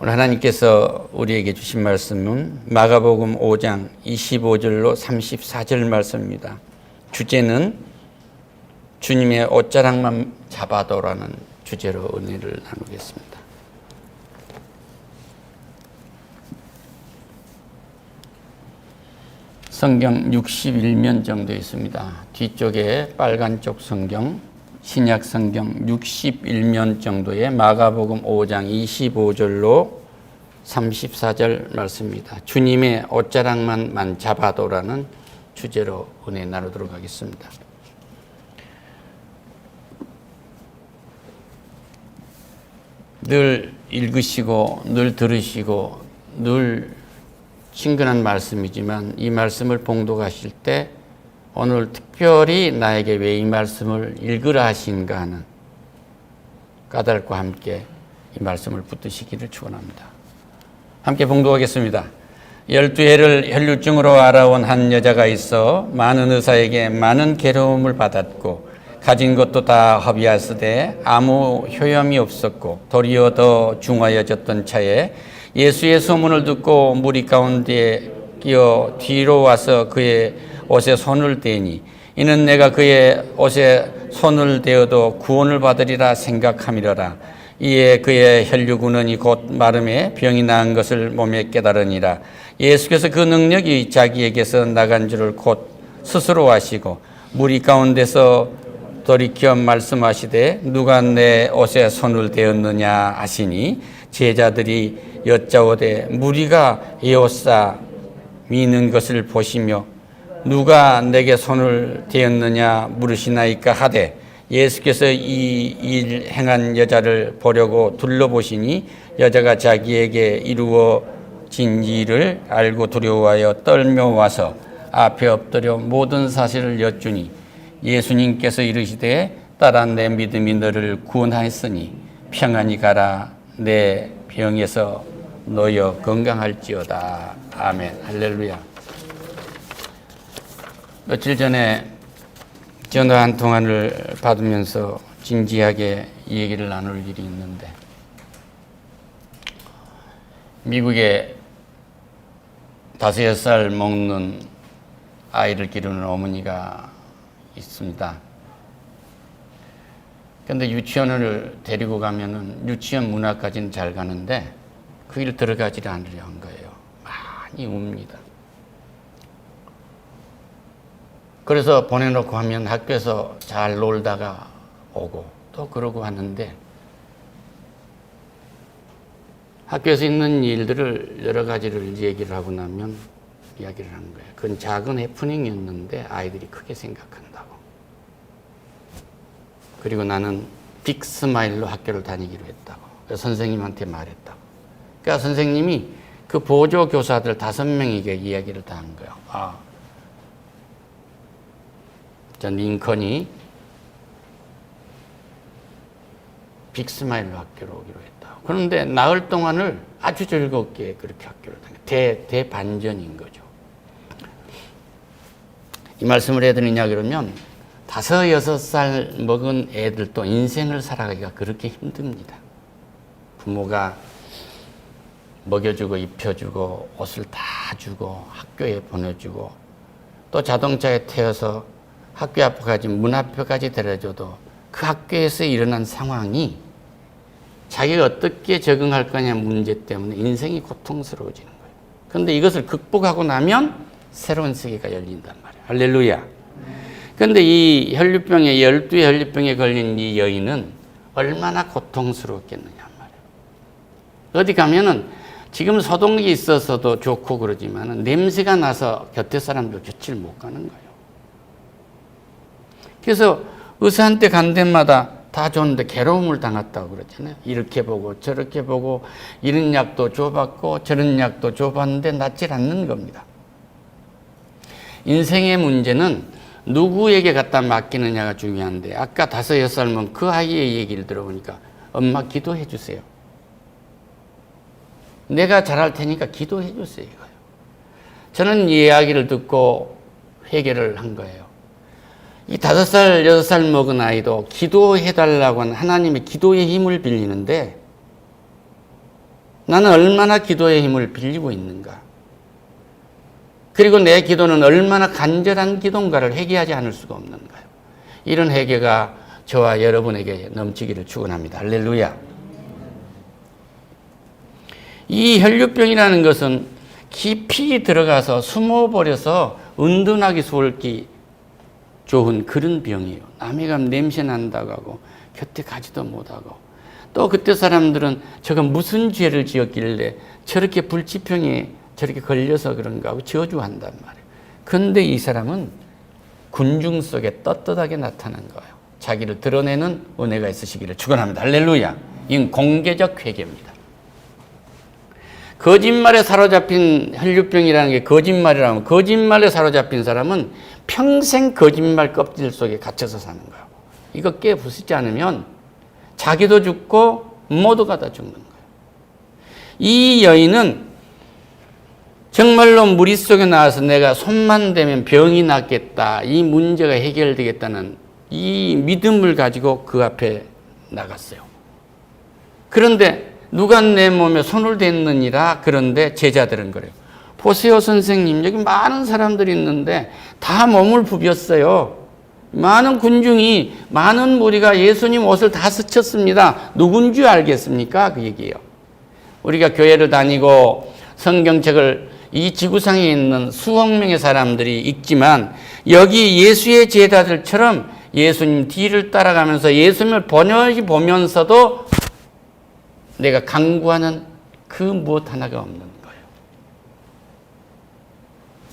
오늘 하나님께서 우리에게 주신 말씀은 마가복음 5장 25절로 34절 말씀입니다. 주제는 주님의 옷자락만 잡아도라는 주제로 은혜를 나누겠습니다. 성경 61면 정도 있습니다. 뒤쪽에 빨간 쪽 성경, 신약 성경 61면 정도의 마가복음 5장 25절로 34절 말씀입니다. 주님의 옷자락만 잡아도라는 주제로 은혜 나누도록 하겠습니다. 늘 읽으시고 늘 들으시고 늘 친근한 말씀이지만 이 말씀을 봉독하실 때 오늘 특별히 나에게 왜 이 말씀을 읽으라 하신가 하는 까닭과 함께 이 말씀을 붙드시기를 축원합니다. 함께 봉독하겠습니다. 12해를 혈류증으로 알아온 한 여자가 있어 많은 의사에게 많은 괴로움을 받았고 가진 것도 다 허비하으되 아무 효염이 없었고 도리어 더 중하여졌던 차에 예수의 소문을 듣고 무리 가운데 끼어 뒤로 와서 그의 옷에 손을 대니 이는 내가 그의 옷에 손을 대어도 구원을 받으리라 생각함이러라. 이에 그의 혈류군은 곧 마름에 병이 나은 것을 몸에 깨달으니라. 예수께서 그 능력이 자기에게서 나간 줄을 곧 스스로 아시고 무리 가운데서 돌이켜 말씀하시되 누가 내 옷에 손을 대었느냐 하시니 제자들이 여짜오되 무리가 에워싸 미는 것을 보시며 누가 내게 손을 대었느냐 물으시나이까 하되 예수께서 이 일 행한 여자를 보려고 둘러보시니 여자가 자기에게 이루어진 일을 알고 두려워하여 떨며 와서 앞에 엎드려 모든 사실을 여쭈니 예수님께서 이르시되 딸아 내 믿음이 너를 구원하였으니 평안히 가라 내 병에서 놓여 건강할지어다. 아멘. 할렐루야. 며칠 전에 전화 한 통화를 받으면서 진지하게 얘기를 나눌 일이 있는데 미국에 5-6살 먹는 아이를 기르는 어머니가 있습니다. 그런데 유치원을 데리고 가면은 유치원 문 앞까지는 잘 가는데 그 길 들어가지를 않으려 한 거예요. 많이 웁니다. 그래서 보내놓고 하면 학교에서 잘 놀다가 오고 또 그러고 하는데 학교에서 있는 일들을 여러 가지를 얘기를 하고 나면 이야기를 하는 거예요. 그건 작은 해프닝이었는데 아이들이 크게 생각한다고. 그리고 나는 빅 스마일로 학교를 다니기로 했다고. 그래서 선생님한테 말했다고. 그러니까 선생님이 그 보조 교사들 5명에게 이야기를 다 한 거예요. 전 링컨이 빅 스마일로 학교로 오기로 했다고. 그런데 나흘 동안을 아주 즐겁게 그렇게 학교를 다녔어요. 대반전인 거죠. 이 말씀을 해야 되느냐 그러면 5-6살 먹은 애들도 인생을 살아가기가 그렇게 힘듭니다. 부모가 먹여주고 입혀주고 옷을 다 주고 학교에 보내주고 또 자동차에 태워서 학교 앞까지 문 앞까지 데려줘도 그 학교에서 일어난 상황이 자기가 어떻게 적응할 거냐 문제 때문에 인생이 고통스러워지는 거예요. 그런데 이것을 극복하고 나면 새로운 세계가 열린단 말이에요. 할렐루야. 그런데 이 혈류병에 12의 혈류병에 걸린 이 여인은 얼마나 고통스러웠겠느냐 말이에요. 어디 가면은 지금 소독이 있어서도 좋고 그러지만 냄새가 나서 곁에 사람들 곁을 못 가는 거예요. 그래서 의사한테 간 데마다 다 좋은데 괴로움을 당했다고 그러잖아요. 이렇게 보고 저렇게 보고 이런 약도 줘봤고 저런 약도 줘봤는데 낫질 않는 겁니다. 인생의 문제는 누구에게 갖다 맡기느냐가 중요한데 아까 5-6살면 그 아이의 얘기를 들어보니까 엄마 기도해 주세요. 내가 잘할 테니까 기도해 주세요. 저는 이 이야기를 듣고 회개를 한 거예요. 이 5살, 6살 먹은 아이도 기도해달라고 하는 하나님의 기도의 힘을 빌리는데 나는 얼마나 기도의 힘을 빌리고 있는가? 그리고 내 기도는 얼마나 간절한 기도인가를 회개하지 않을 수가 없는가요? 이런 회개가 저와 여러분에게 넘치기를 축원합니다. 할렐루야. 이 혈류병이라는 것은 깊이 들어가서 숨어버려서 은둔하기 좋은 그런 병이에요. 남이 가면 냄새 난다고 하고 곁에 가지도 못하고, 또 그때 사람들은 저가 무슨 죄를 지었길래 저렇게 불치병에 저렇게 걸려서 그런가 하고 저주한단 말이에요. 그런데 이 사람은 군중 속에 떳떳하게 나타난 거예요. 자기를 드러내는 은혜가 있으시기를 축원합니다. 할렐루야. 이건 공개적 회개입니다. 거짓말에 사로잡힌 혈류병이라는 게 거짓말이라면, 거짓말에 사로잡힌 사람은 평생 거짓말 껍질 속에 갇혀서 사는 거예요. 이거 깨부수지 않으면 자기도 죽고 모두가 다 죽는 거예요. 이 여인은 정말로 무리 속에 나와서 내가 손만 대면 병이 낫겠다, 이 문제가 해결되겠다는 이 믿음을 가지고 그 앞에 나갔어요. 그런데 누가 내 몸에 손을 댔느니라. 그런데 제자들은 그래요. 보세요 선생님, 여기 많은 사람들이 있는데 다 몸을 부볐어요. 많은 군중이, 많은 무리가 예수님 옷을 다 스쳤습니다. 누군지 알겠습니까? 그 얘기예요. 우리가 교회를 다니고 성경책을 이 지구상에 있는 수억 명의 사람들이 읽지만, 여기 예수의 제자들처럼 예수님 뒤를 따라가면서 예수님을 번역히 보면서도 내가 강구하는 그 무엇 하나가 없는 거예요.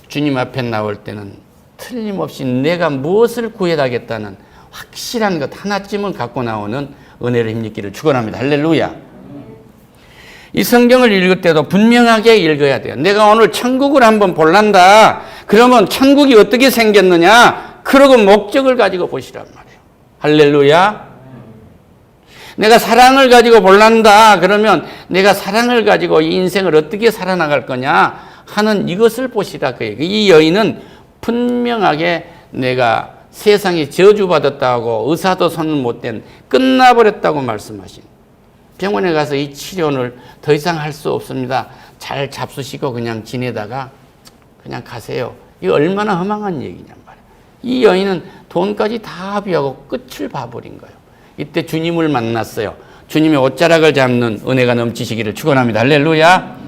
주님 앞에 나올 때는 틀림없이 내가 무엇을 구해야겠다는 확실한 것 하나쯤을 갖고 나오는 은혜를 힘입기를 축원합니다. 할렐루야. 이 성경을 읽을 때도 분명하게 읽어야 돼요. 내가 오늘 천국을 한번 볼란다. 그러면 천국이 어떻게 생겼느냐? 그러고 목적을 가지고 보시란 말이에요. 할렐루야. 내가 사랑을 가지고 볼란다. 그러면 내가 사랑을 가지고 이 인생을 어떻게 살아나갈 거냐 하는 이것을 보시라. 이 여인은 분명하게 내가 세상에 저주받았다고, 의사도 손을 못 댄, 끝나버렸다고 말씀하신, 병원에 가서 이 치료를 더 이상 할 수 없습니다. 잘 잡수시고 그냥 지내다가 그냥 가세요. 이거 얼마나 허망한 얘기냔 말이에요. 이 여인은 돈까지 다 합의하고 끝을 봐버린 거예요. 이때 주님을 만났어요. 주님의 옷자락을 잡는 은혜가 넘치시기를 축원합니다. 할렐루야.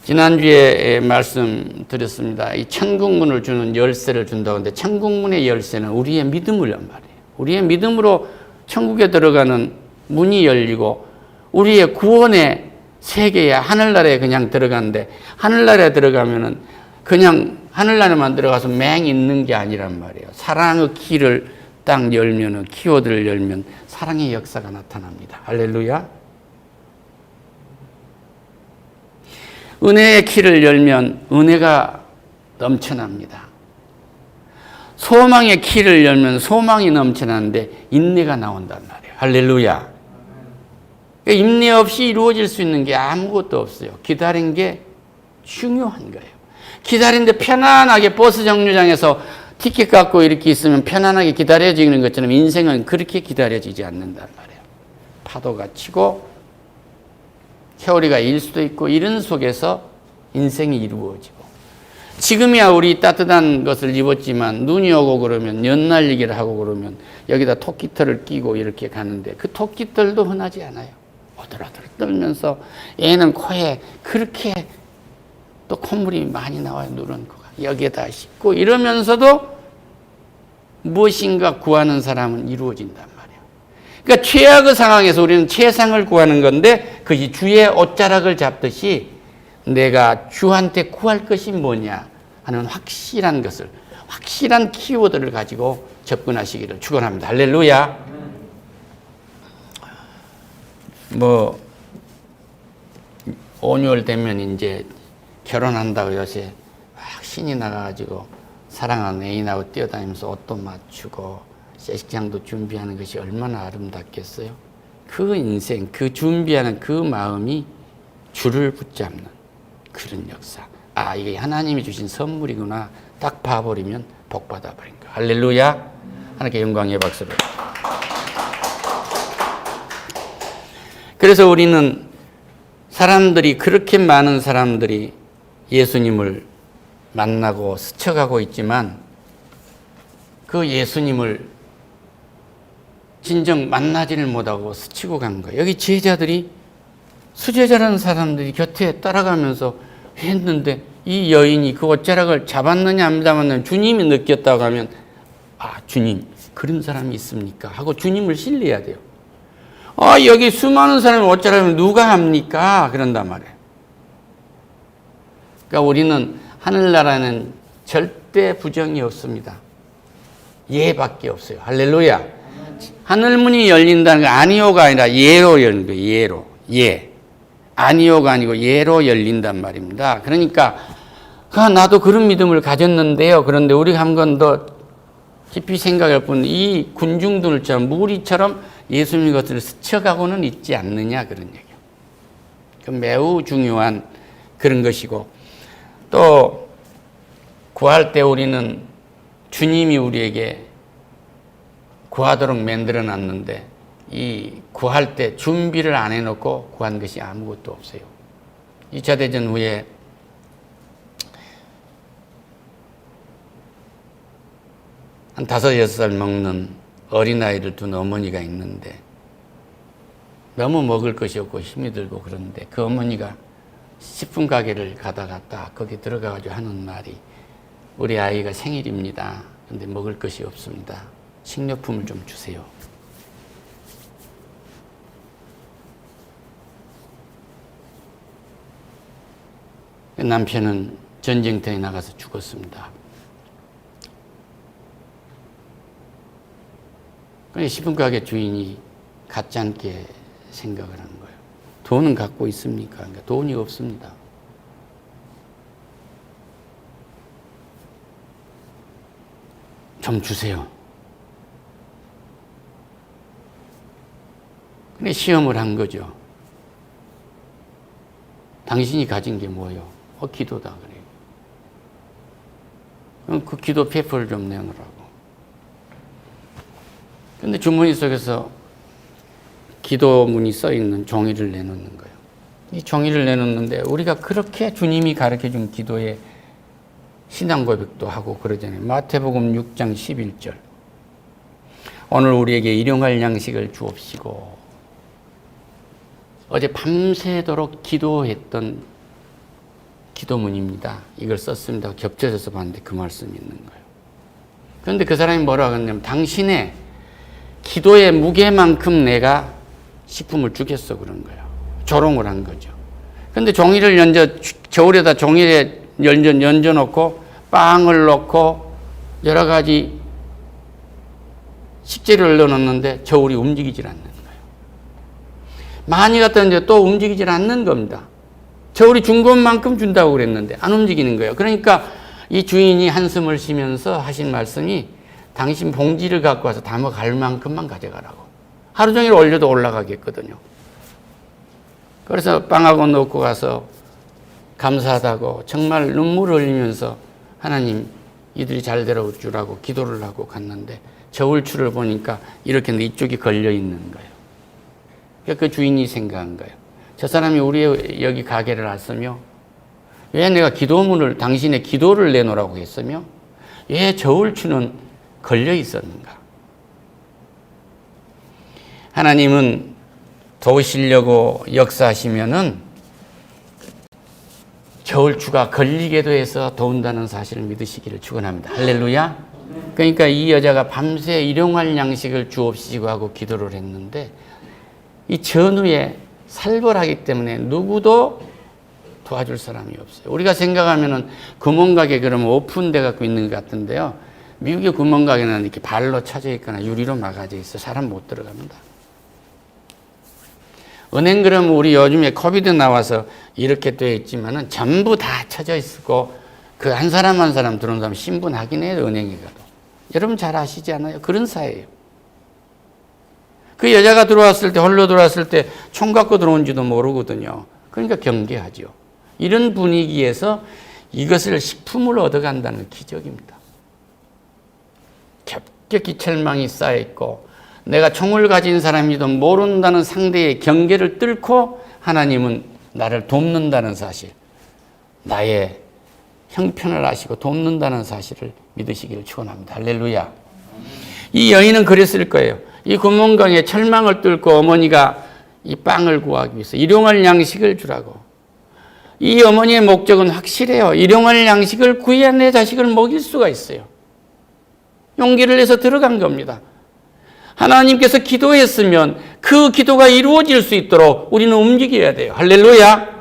지난주에 말씀드렸습니다. 이 천국문을 주는 열쇠를 준다고 하는데, 천국문의 열쇠는 우리의 믿음이란 말이에요. 우리의 믿음으로 천국에 들어가는 문이 열리고 우리의 구원의 세계에, 하늘나라에 그냥 들어가는데, 하늘나라에 들어가면은 그냥 하늘나라만 들어가서 맹 있는 게 아니란 말이에요. 사랑의 키를 딱 열면은, 키워드를 열면 사랑의 역사가 나타납니다. 할렐루야. 은혜의 키를 열면 은혜가 넘쳐납니다. 소망의 키를 열면 소망이 넘쳐나는데 인내가 나온단 말이에요. 할렐루야. 인내 없이 이루어질 수 있는 게 아무것도 없어요. 기다린 게 중요한 거예요. 기다리는데 편안하게 버스 정류장에서 티켓 갖고 이렇게 있으면 편안하게 기다려지는 것처럼 인생은 그렇게 기다려지지 않는단 말이에요. 파도가 치고 세월이가 일 수도 있고, 이런 속에서 인생이 이루어지고, 지금이야 우리 따뜻한 것을 입었지만 눈이 오고 그러면 연날리기를 하고 그러면 여기다 토끼털을 끼고 이렇게 가는데 그 토끼털도 흔하지 않아요. 오들오들 떨면서 애는 코에 그렇게 또 콧물이 많이 나와요. 누런 코가 여기에다 씻고 이러면서도 무엇인가 구하는 사람은 이루어진단 말이에요. 그러니까 최악의 상황에서 우리는 최상을 구하는 건데, 그것이 주의 옷자락을 잡듯이 내가 주한테 구할 것이 뭐냐 하는 확실한 것을, 확실한 키워드를 가지고 접근하시기를 축원합니다. 할렐루야. 5월 되면 이제 결혼한다고 요새 막 신이 나가지고 사랑하는 애인하고 뛰어다니면서 옷도 맞추고 세식장도 준비하는 것이 얼마나 아름답겠어요. 그 인생, 그 준비하는 그 마음이 줄을 붙잡는 그런 역사. 아, 이게 하나님이 주신 선물이구나 딱 봐버리면 복 받아버린 거. 할렐루야. 하나님께 영광의 박수를. 그래서 우리는 사람들이, 그렇게 많은 사람들이 예수님을 만나고 스쳐가고 있지만 그 예수님을 진정 만나지를 못하고 스치고 간 거예요. 여기 제자들이, 수제자라는 사람들이 곁에 따라가면서 했는데 이 여인이 그 옷자락을 잡았느냐 안 잡았느냐 주님이 느꼈다고 하면, 아, 주님 그런 사람이 있습니까? 하고 주님을 신뢰해야 돼요. 여기 수많은 사람이 옷자락을 누가 합니까? 그런단 말이에요. 그러니까 우리는 하늘나라는 절대 부정이 없습니다. 예밖에 없어요. 할렐루야. 하늘문이 열린다는 게 아니오가 아니라 예로 열린 거예요. 예로. 예. 아니오가 아니고 예로 열린단 말입니다. 그러니까 나도 그런 믿음을 가졌는데요. 그런데 우리가 한 번 더 깊이 생각할 뿐, 이 군중들처럼 무리처럼 예수님 것을 스쳐가고는 있지 않느냐, 그런 얘기예요. 그 매우 중요한 그런 것이고, 또 구할 때 우리는 주님이 우리에게 구하도록 만들어 놨는데 이 구할 때 준비를 안 해놓고 구한 것이 아무것도 없어요. 2차 대전 후에 한 5, 6살 먹는 어린아이를 둔 어머니가 있는데 너무 먹을 것이 없고 힘이 들고, 그런데 그 어머니가 식품 가게를 가다가 딱 거기 들어가가지고 하는 말이, 우리 아이가 생일입니다. 근데 먹을 것이 없습니다. 식료품을 좀 주세요. 남편은 전쟁터에 나가서 죽었습니다. 그런데 식품가게 주인이 갖지 않게 생각을 하는 거예요. 돈은 갖고 있습니까? 그러니까 돈이 없습니다. 좀 주세요. 근데 시험을 한 거죠. 당신이 가진 게 뭐예요? 기도다 그래요. 그럼 그 기도 페이퍼를 좀 내놓으라고. 근데 주머니 속에서 기도문이 써 있는 종이를 내놓는 거예요. 이 종이를 내놓는데 우리가 그렇게 주님이 가르쳐 준 기도에 신앙 고백도 하고 그러잖아요. 마태복음 6장 11절. 오늘 우리에게 일용할 양식을 주옵시고. 어제 밤새도록 기도했던 기도문입니다. 이걸 썼습니다. 겹쳐져서 봤는데 그 말씀이 있는 거예요. 그런데 그 사람이 뭐라고 했냐면, 당신의 기도의 무게만큼 내가 식품을 주겠어, 그런 거예요. 조롱을 한 거죠. 그런데 종이를 저울에다 종이에 연져 놓고 빵을 넣고 여러 가지 식재료를 넣어놨는데 저울이 움직이질 않는 거예요. 많이 갖다 놨는데 또 움직이질 않는 겁니다. 저울이 준 것만큼 준다고 그랬는데 안 움직이는 거예요. 그러니까 이 주인이 한숨을 쉬면서 하신 말씀이, 당신 봉지를 갖고 와서 담아갈 만큼만 가져가라고. 하루 종일 올려도 올라가겠거든요. 그래서 빵하고 넣고 가서 감사하다고 정말 눈물을 흘리면서 하나님 이들이 잘 되어주라고 기도를 하고 갔는데 저울추를 보니까 이렇게 이쪽이 걸려 있는 거예요. 그러니까 그 주인이 생각한 거예요. 저 사람이 우리 여기 가게를 왔으며 왜 내가 기도문을, 당신의 기도를 내놓으라고 했으며 왜 저울추는 걸려 있었는가? 하나님은 도우시려고 역사하시면은 저울추가 걸리게도 해서 도운다는 사실을 믿으시기를 축원합니다. 할렐루야. 그러니까 이 여자가 밤새 일용할 양식을 주옵시고 하고 기도를 했는데 이 전후에 살벌하기 때문에 누구도 도와줄 사람이 없어요. 우리가 생각하면은 구멍가게 그러면 오픈돼 갖고 있는 것 같은데요. 미국의 구멍가게는 이렇게 발로 쳐져 있거나 유리로 막아져 있어 사람 못 들어갑니다. 은행 그러면 우리 요즘에 코비드 나와서 이렇게 되어 있지만은 전부 다 쳐져 있고 그 한 사람 한 사람 들어온 사람 신분 확인해요, 은행에 가도. 여러분 잘 아시지 않아요? 그런 사회예요. 그 여자가 들어왔을 때, 홀로 들어왔을 때 총 갖고 들어온지도 모르거든요. 그러니까 경계하죠. 이런 분위기에서 이것을 식품을 얻어간다는 기적입니다. 겹겹이 철망이 쌓여있고 내가 총을 가진 사람이도 모른다는 상대의 경계를 뚫고 하나님은 나를 돕는다는 사실, 나의 형편을 아시고 돕는다는 사실을 믿으시기를 축원합니다. 할렐루야. 이 여인은 그랬을 거예요. 이 구멍강에 철망을 뚫고 어머니가 이 빵을 구하기 위해서 일용할 양식을 주라고. 이 어머니의 목적은 확실해요. 일용할 양식을 구해야 내 자식을 먹일 수가 있어요. 용기를 내서 들어간 겁니다. 하나님께서 기도했으면 그 기도가 이루어질 수 있도록 우리는 움직여야 돼요. 할렐루야.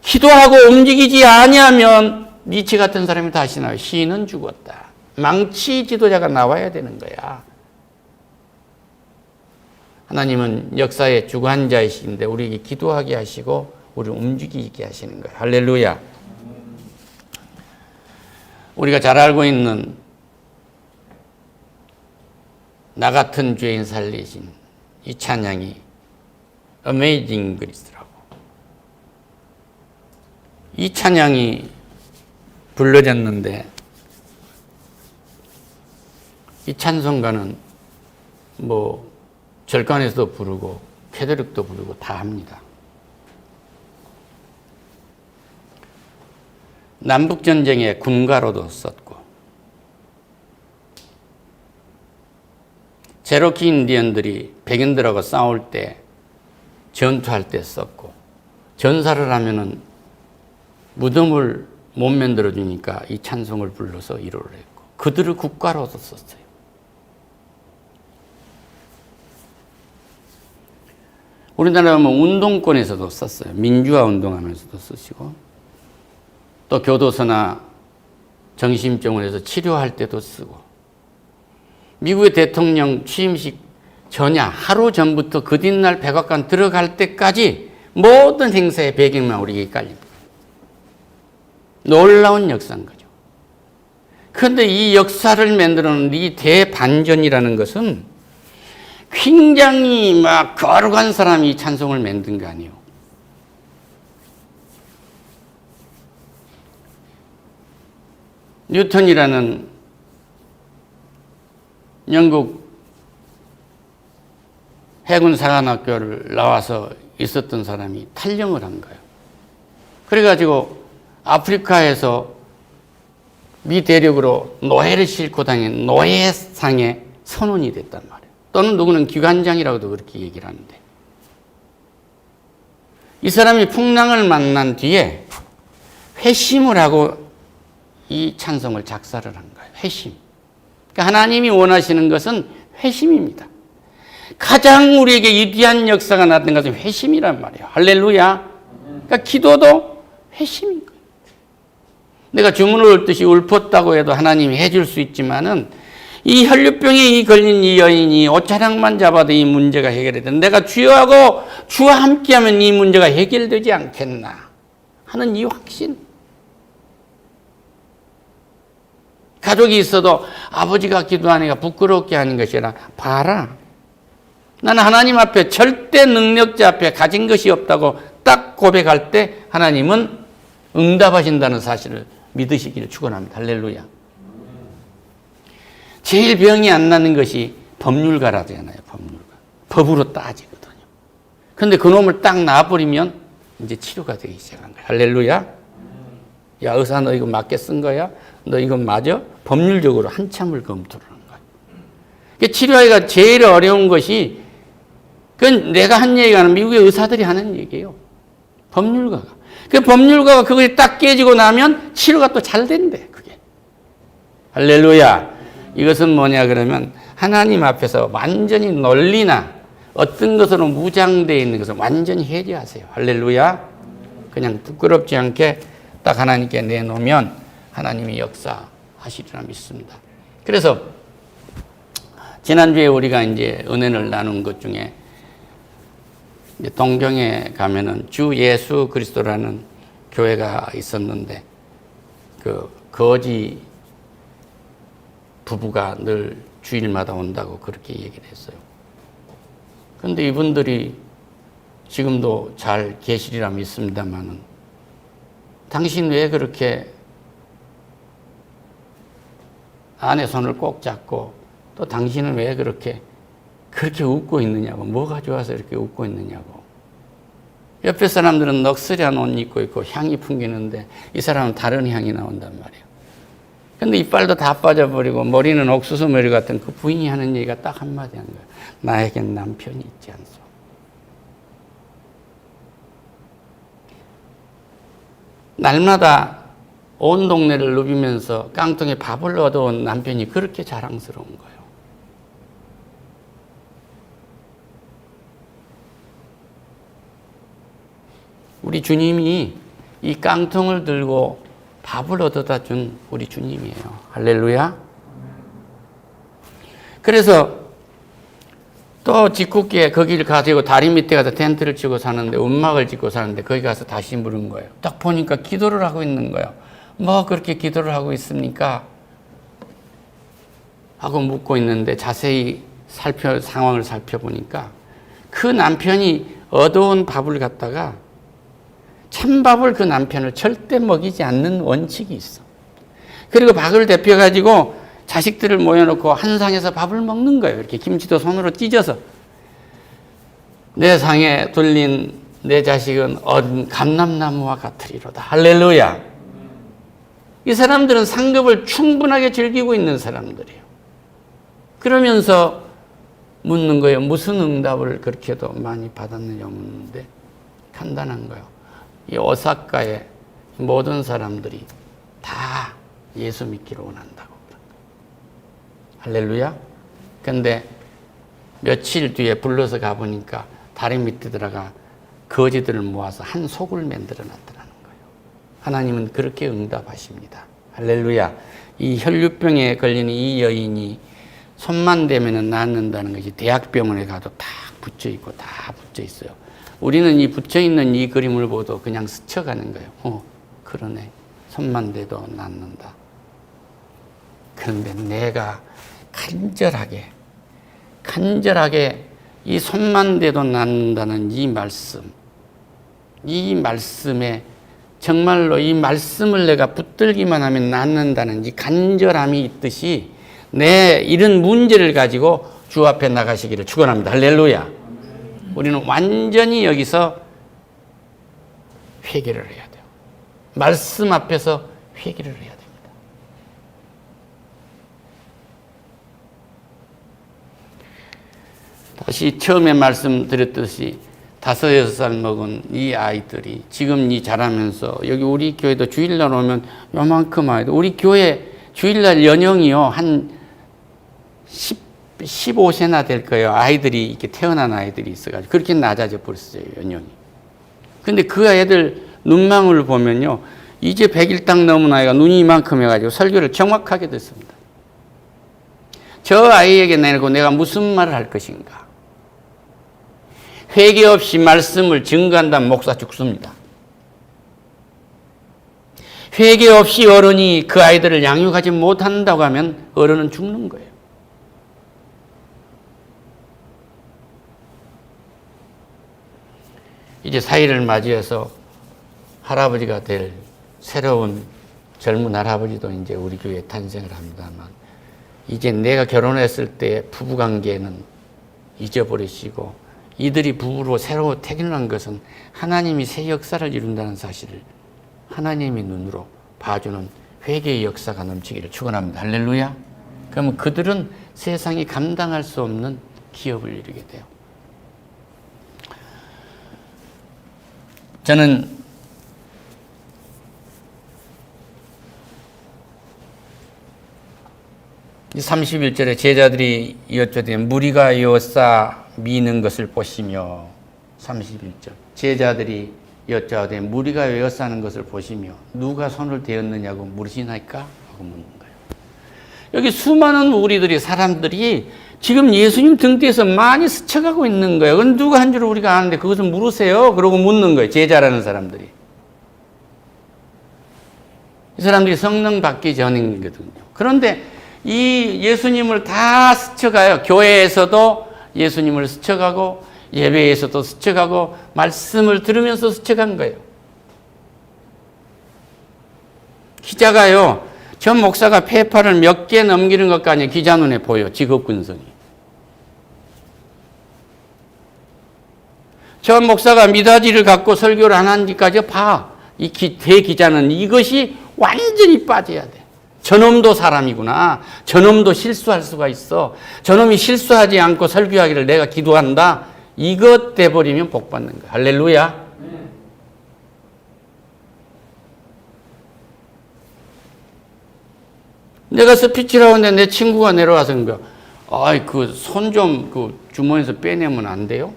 기도하고 움직이지 아니하면 니체 같은 사람이 다시 나와요. 시인은 죽었다. 망치 지도자가 나와야 되는 거야. 하나님은 역사의 주관자이신데 우리에게 기도하게 하시고 우리를 움직이게 하시는 거예요. 할렐루야. 우리가 잘 알고 있는 나 같은 죄인 살리신 이 찬양이 Amazing Grace라고. 이 찬양이 불러졌는데 이 찬송가는 절간에서도 부르고 캐드릭도 부르고 다 합니다. 남북전쟁의 군가로도 썼고 체로키 인디언들이 백인들하고 싸울 때 전투할 때 썼고 전사를 하면은 무덤을 못 만들어 주니까 이 찬송을 불러서 위로를 했고 그들을 국가로도 썼어요. 우리나라 운동권에서도 썼어요. 민주화 운동하면서도 쓰시고 또 교도소나 정신병원에서 치료할 때도 쓰고 미국의 대통령 취임식 전야 하루 전부터 그 뒷날 백악관 들어갈 때까지 모든 행사의 배경만 우리에게 깔립니다. 놀라운 역사인 거죠. 그런데 이 역사를 만드는 이 대반전이라는 것은 굉장히 거룩한 사람이 이 찬송을 만든 거 아니에요. 뉴턴이라는 영국 해군사관학교를 나와서 있었던 사람이 탈영을 한 거예요. 그래가지고 아프리카에서 미 대륙으로 노예를 싣고 다닌 노예상의 선원이 됐단 말이에요. 또는 누구는 기관장이라고도 그렇게 얘기를 하는데 이 사람이 풍랑을 만난 뒤에 회심을 하고 이 찬송을 작사를 한 거예요. 회심. 그러니까 하나님이 원하시는 것은 회심입니다. 가장 우리에게 위대한 역사가 나타난 것은 회심이란 말이에요. 할렐루야. 그러니까 기도도 회심인 거예요. 내가 주문을 읊듯이 읊었다고 해도 하나님이 해줄 수 있지만은 이 혈류병에 걸린 이 여인이 옷자락만 잡아도 이 문제가 해결이 돼. 내가 주여하고 주와 함께하면 이 문제가 해결되지 않겠나 하는 이 확신. 가족이 있어도 아버지가 기도하니까 부끄럽게 하는 것이 아니라 봐라. 나는 하나님 앞에 절대 능력자 앞에 가진 것이 없다고 딱 고백할 때 하나님은 응답하신다는 사실을 믿으시기를 축원합니다. 할렐루야. 제일 병이 안 나는 것이 법률가라잖아요. 법률가. 법으로 따지거든요. 그런데 그놈을 딱 놔버리면 이제 치료가 되기 시작한 거야. 할렐루야. 야, 의사 너 이거 맞게 쓴 거야? 너 이거 맞아? 법률적으로 한참을 검토를 한 거야. 치료하기가 제일 어려운 것이 그건 내가 한 얘기가 아니라 미국의 의사들이 하는 얘기예요. 법률가가. 그 법률가가 그것이 딱 깨지고 나면 치료가 또 잘 된대. 그게. 할렐루야. 이것은 뭐냐 그러면 하나님 앞에서 완전히 논리나 어떤 것으로 무장되어 있는 것을 완전히 해제하세요. 할렐루야. 그냥 부끄럽지 않게 딱 하나님께 내놓으면 하나님이 역사하시리라 믿습니다. 그래서 지난주에 우리가 이제 은혜를 나눈 것 중에 이제 동경에 가면은 주 예수 그리스도라는 교회가 있었는데 그 거지 부부가 늘 주일마다 온다고 그렇게 얘기를 했어요. 그런데 이분들이 지금도 잘 계시리라 믿습니다만은 당신 왜 그렇게 아내 손을 꼭 잡고 또 당신은 왜 그렇게 그렇게 웃고 있느냐고. 뭐가 좋아서 이렇게 웃고 있느냐고. 옆에 사람들은 넋으리한 옷 입고 있고 향이 풍기는데 이 사람은 다른 향이 나온단 말이에요. 근데 이빨도 다 빠져버리고 머리는 옥수수 머리 같은 그 부인이 하는 얘기가 딱 한마디 하는 거예요. 나에겐 남편이 있지 않소. 날마다 온 동네를 누비면서 깡통에 밥을 얻어온 남편이 그렇게 자랑스러운 거예요. 우리 주님이 이 깡통을 들고 밥을 얻어다 준 우리 주님이에요. 할렐루야. 그래서 또 짓궂게 거기를 가지고 다리 밑에 가서 텐트를 치고 사는데, 움막을 짓고 사는데 거기 가서 다시 물은 거예요. 딱 보니까 기도를 하고 있는 거예요. 뭐 그렇게 기도를 하고 있습니까? 하고 묻고 있는데 자세히 상황을 살펴보니까 그 남편이 얻어온 밥을 갖다가 찬밥을 그 남편을 절대 먹이지 않는 원칙이 있어. 그리고 밥을 데펴가지고 자식들을 모여놓고 한 상에서 밥을 먹는 거예요. 이렇게 김치도 손으로 찢어서. 내 상에 둘린 내 자식은 얻은 감람나무와 같으리로다. 할렐루야. 이 사람들은 상급을 충분하게 즐기고 있는 사람들이에요. 그러면서 묻는 거예요. 무슨 응답을 그렇게도 많이 받았느냐 묻는데 간단한 거예요. 이 오사카의 모든 사람들이 다 예수 믿기를 원한다고. 할렐루야. 근데 며칠 뒤에 불러서 가보니까 다리 밑에 들어가 거지들을 모아서 한 속을 만들어 놨더라는 거예요. 하나님은 그렇게 응답하십니다. 할렐루야. 이 혈류병에 걸리는 이 여인이 손만 대면 낫는다는 것이 대학병원에 가도 다 붙여 있고 다 붙여 있어요. 우리는 이 붙여 있는 이 그림을 보도 그냥 스쳐가는 거예요. 그러네. 손만 대도 낫는다. 그런데 내가 간절하게 이 손만 대도 낫는다는 이 말씀에 정말로 이 말씀을 내가 붙들기만 하면 낫는다는 이 간절함이 있듯이 내 이런 문제를 가지고 주 앞에 나가시기를 축원합니다. 할렐루야. 우리는 완전히 여기서 회개를 해야 돼요. 말씀 앞에서 회개를 해야 됩니다. 다시 처음에 말씀드렸듯이 5, 6살 먹은 이 아이들이 지금 이 자라면서 여기 우리 교회도 주일날 오면 요만큼 아이들, 우리 교회 주일날 연령이요 한 15세나 될 거예요. 아이들이 이렇게 태어난 아이들이 있어가지고 그렇게 낮아져 버렸어요, 연령이. 근데 그 애들 눈망울을 보면요, 이제 100일 딱 넘은 아이가 눈이 이만큼 해가지고 설교를 정확하게 듣습니다. 저 아이에게 내고 내가 무슨 말을 할 것인가? 회개 없이 말씀을 증거한다면 목사 죽습니다. 회개 없이 어른이 그 아이들을 양육하지 못한다고 하면 어른은 죽는 거예요. 이제 사일을 맞이해서 할아버지가 될 새로운 젊은 할아버지도 이제 우리 교회에 탄생을 합니다만, 이제 내가 결혼했을 때 부부관계는 잊어버리시고 이들이 부부로 새로 태어난 것은 하나님이 새 역사를 이룬다는 사실을 하나님의 눈으로 봐주는 회개의 역사가 넘치기를 축원합니다. 할렐루야. 그러면 그들은 세상이 감당할 수 없는 기업을 이루게 돼요. 저는 31절에 제자들이 여쭈되 무리가 여싸 미는 것을 보시며, 31절 제자들이 여쭈되 무리가 여싸는 것을 보시며 누가 손을 대었느냐고 물으시나이까? 하고 묻는 거예요. 여기 수많은 우리들이 사람들이 지금 예수님 등 뒤에서 많이 스쳐가고 있는 거예요. 그건 누가 한 줄 우리가 아는데 그것을 물으세요? 그러고 묻는 거예요. 제자라는 사람들이. 이 사람들이 성령 받기 전이거든요. 그런데 이 예수님을 다 스쳐가요. 교회에서도 예수님을 스쳐가고 예배에서도 스쳐가고 말씀을 들으면서 스쳐간 거예요. 기자가요, 전 목사가 페이퍼를 몇 개 넘기는 것까지 기자 눈에 보여. 직업군성이. 저 목사가 미닫이를 갖고 설교를 안 한지까지 봐. 이 대기자는 이것이 완전히 빠져야 돼. 저놈도 사람이구나. 저놈도 실수할 수가 있어. 저놈이 실수하지 않고 설교하기를 내가 기도한다. 이것 돼버리면 복 받는 거야. 할렐루야. 내가 스피치를 하는데 내 친구가 내려와서 그런 거야. 아이, 그 손 좀 그 주머니에서 빼내면 안 돼요?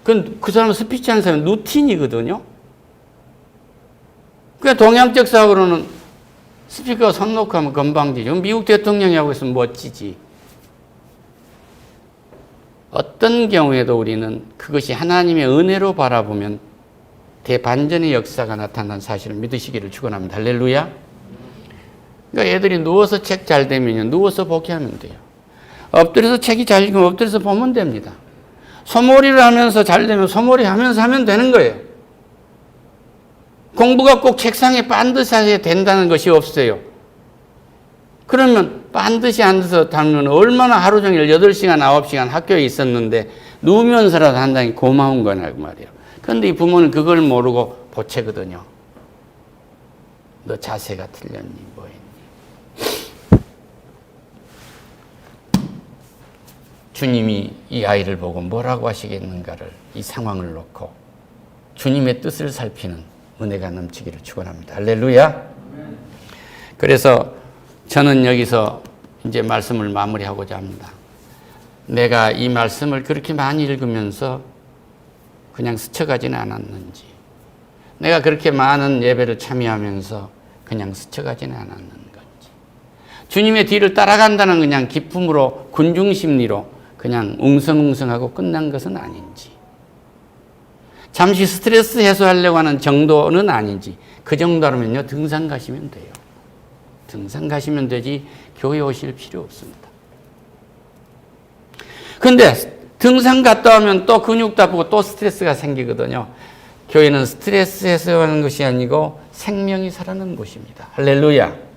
그 사람은 스피치 하는 사람은 루틴이거든요. 그러니까 동양적 사고로는 스피커가 손 놓고 하면 건방지지. 미국 대통령이 하고 있으면 멋지지. 어떤 경우에도 우리는 그것이 하나님의 은혜로 바라보면 대반전의 역사가 나타난 사실을 믿으시기를 축원합니다. 할렐루야. 그러니까 애들이 누워서 책 잘 되면 누워서 보게 하면 돼요. 엎드려서 책이 잘 읽으면 엎드려서 보면 됩니다. 소몰이를 하면서 잘 되면 소몰이 하면서 하면 되는 거예요. 공부가 꼭 책상에 반드시 하셔야 된다는 것이 없어요. 그러면 반드시 앉아서 하면 얼마나 하루 종일 8시간, 9시간 학교에 있었는데 누우면서라도 한다는 게 고마운 거냐고 말이에요. 그런데 이 부모는 그걸 모르고 보채거든요. 너 자세가 틀렸니? 뭐했니? 주님이 이 아이를 보고 뭐라고 하시겠는가를 이 상황을 놓고 주님의 뜻을 살피는 은혜가 넘치기를 축원합니다. 할렐루야. 그래서 저는 여기서 이제 말씀을 마무리하고자 합니다. 내가 이 말씀을 그렇게 많이 읽으면서 그냥 스쳐가지는 않았는지, 내가 그렇게 많은 예배를 참여하면서 그냥 스쳐가지는 않았는 건지, 주님의 뒤를 따라간다는 그냥 기쁨으로 군중심리로 그냥 웅성웅성하고 끝난 것은 아닌지, 잠시 스트레스 해소하려고 하는 정도는 아닌지, 그 정도라면요 등산 가시면 돼요. 등산 가시면 되지 교회 오실 필요 없습니다. 근데 등산 갔다 오면 또 근육 다프고 또 스트레스가 생기거든요. 교회는 스트레스 해소하는 것이 아니고 생명이 살아나는 곳입니다. 할렐루야.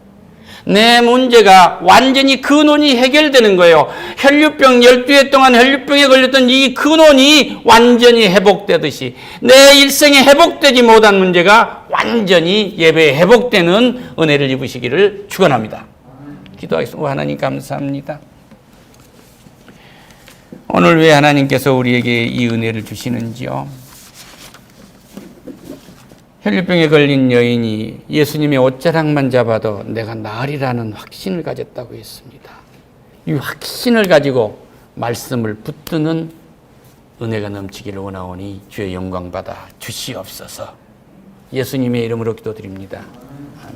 내 문제가 완전히 근원이 해결되는 거예요. 혈류병 12회 동안 혈류병에 걸렸던 이 근원이 완전히 회복되듯이 내 일생에 회복되지 못한 문제가 완전히 예배에 회복되는 은혜를 입으시기를 축원합니다. 기도하겠습니다. 하나님 감사합니다. 오늘 왜 하나님께서 우리에게 이 은혜를 주시는지요? 혈류병에 걸린 여인이 예수님의 옷자락만 잡아도 내가 나으리라는 확신을 가졌다고 했습니다. 이 확신을 가지고 말씀을 붙드는 은혜가 넘치기를 원하오니 주의 영광 받아 주시옵소서. 예수님의 이름으로 기도드립니다.